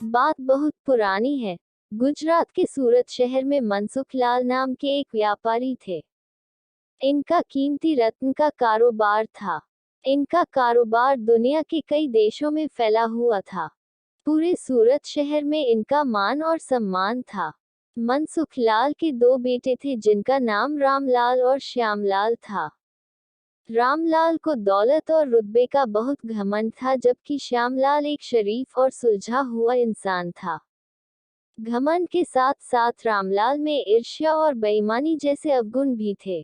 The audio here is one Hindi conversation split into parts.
बात बहुत पुरानी है। गुजरात के सूरत शहर में मनसुख लाल नाम के एक व्यापारी थे। इनका कीमती रत्न का कारोबार था। इनका कारोबार दुनिया के कई देशों में फैला हुआ था। पूरे सूरत शहर में इनका मान और सम्मान था। मनसुख लाल के दो बेटे थे जिनका नाम रामलाल और श्यामलाल था। रामलाल को दौलत और रुतबे का बहुत घमंड था, जबकि श्यामलाल एक शरीफ और सुलझा हुआ इंसान था। घमंड के साथ साथ रामलाल में ईर्ष्या और बेईमानी जैसे अवगुण भी थे।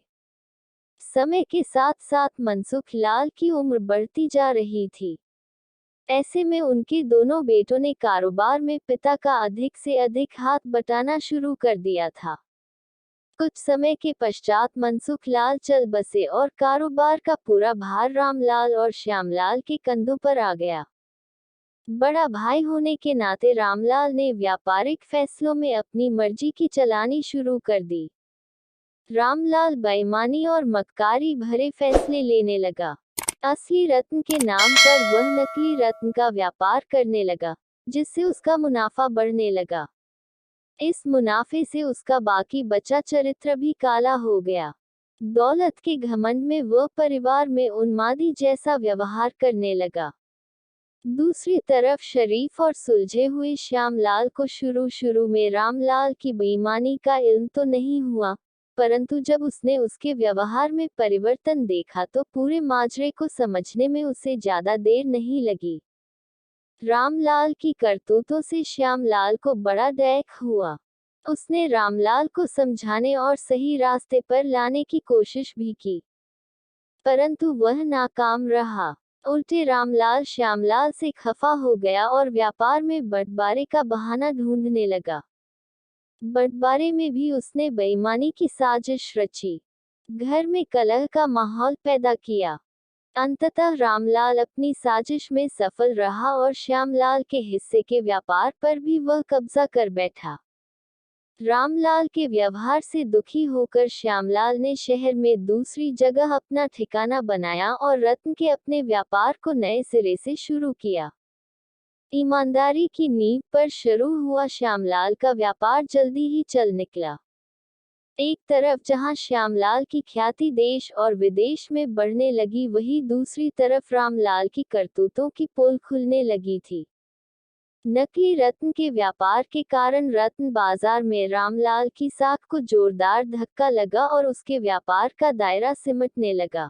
समय के साथ साथ मनसुख लाल की उम्र बढ़ती जा रही थी। ऐसे में उनके दोनों बेटों ने कारोबार में पिता का अधिक से अधिक हाथ बटाना शुरू कर दिया था। कुछ समय के पश्चात मनसुख लाल चल बसे और कारोबार का पूरा भार रामलाल और श्यामलाल के कंधों पर आ गया। बड़ा भाई होने के नाते रामलाल ने व्यापारिक फैसलों में अपनी मर्जी की चलानी शुरू कर दी। रामलाल बेईमानी और मक्कारी भरे फैसले लेने लगा। असली रत्न के नाम पर वह नकली रत्न का व्यापार करने लगा, जिससे उसका मुनाफा बढ़ने लगा। इस मुनाफे से उसका बाकी बचा चरित्र भी काला हो गया। दौलत के घमंड में वह परिवार में उन्मादी जैसा व्यवहार करने लगा। दूसरी तरफ शरीफ और सुलझे हुए श्यामलाल को शुरू में रामलाल की बेईमानी का इल्म तो नहीं हुआ, परंतु जब उसने उसके व्यवहार में परिवर्तन देखा तो पूरे माजरे को समझने में उसे ज्यादा देर नहीं लगी। रामलाल की करतूतों से श्यामलाल को बड़ा डैक हुआ। उसने रामलाल को समझाने और सही रास्ते पर लाने की कोशिश भी की, परंतु वह नाकाम रहा। उल्टे रामलाल श्यामलाल से खफा हो गया और व्यापार में बंटवारे का बहाना ढूंढने लगा। बंटवारे में भी उसने बेईमानी की साजिश रची, घर में कलह का माहौल पैदा किया। अंततः रामलाल अपनी साजिश में सफल रहा और श्यामलाल के हिस्से के व्यापार पर भी वह कब्जा कर बैठा। रामलाल के व्यवहार से दुखी होकर श्यामलाल ने शहर में दूसरी जगह अपना ठिकाना बनाया और रत्न के अपने व्यापार को नए सिरे से शुरू किया। ईमानदारी की नींव पर शुरू हुआ श्यामलाल का व्यापार जल्दी ही चल निकला। एक तरफ जहां श्यामलाल की ख्याति देश और विदेश में बढ़ने लगी, वहीं दूसरी तरफ रामलाल की करतूतों की पोल खुलने लगी थी। नकली रत्न के व्यापार के कारण रत्न बाजार में रामलाल की साख को जोरदार धक्का लगा और उसके व्यापार का दायरा सिमटने लगा।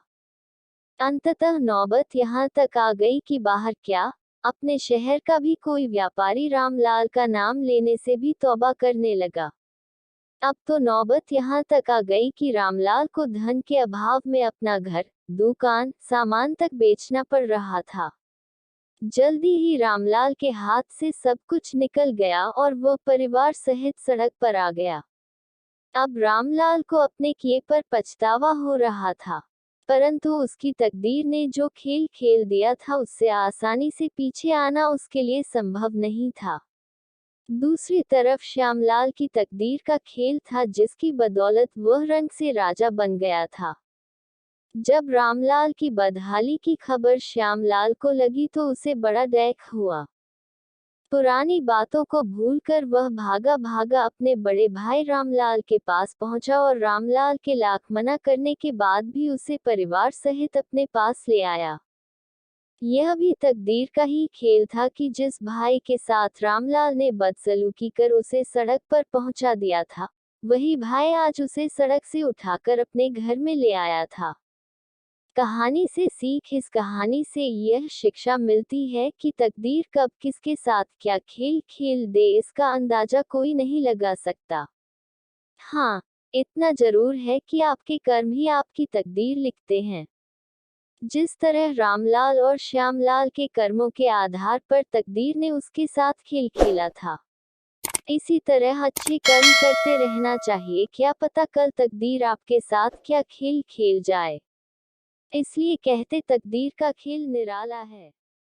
अंततः नौबत यहाँ तक आ गई कि बाहर क्या, अपने शहर का भी कोई व्यापारी रामलाल का नाम लेने से भी तौबा करने लगा। अब तो नौबत यहाँ तक आ गई कि रामलाल को धन के अभाव में अपना घर, दुकान, सामान तक बेचना पड़ रहा था। जल्दी ही रामलाल के हाथ से सब कुछ निकल गया और वह परिवार सहित सड़क पर आ गया। अब रामलाल को अपने किए पर पछतावा हो रहा था, परंतु उसकी तकदीर ने जो खेल खेल दिया था उससे आसानी से पीछे आना उसके लिए संभव नहीं था। दूसरी तरफ श्यामलाल की तकदीर का खेल था, जिसकी बदौलत वह रंग से राजा बन गया था। जब रामलाल की बदहाली की खबर श्यामलाल को लगी तो उसे बड़ा डैक हुआ। पुरानी बातों को भूलकर वह भागा भागा अपने बड़े भाई रामलाल के पास पहुंचा और रामलाल के लाख मना करने के बाद भी उसे परिवार सहित अपने पास ले आया। यह भी तकदीर का ही खेल था कि जिस भाई के साथ रामलाल ने बदसलूकी कर उसे सड़क पर पहुंचा दिया था, वही भाई आज उसे सड़क से उठाकर अपने घर में ले आया था। कहानी से सीख, इस कहानी से यह शिक्षा मिलती है कि तकदीर कब किसके साथ क्या खेल खेल दे इसका अंदाजा कोई नहीं लगा सकता। हाँ, इतना जरूर है कि आपके कर्म ही आपकी तकदीर लिखते हैं। जिस तरह रामलाल और श्यामलाल के कर्मों के आधार पर तकदीर ने उसके साथ खेल खेला था, इसी तरह अच्छे कर्म करते रहना चाहिए। क्या पता कल तकदीर आपके साथ क्या खेल खेल जाए। इसलिए कहते तकदीर का खेल निराला है।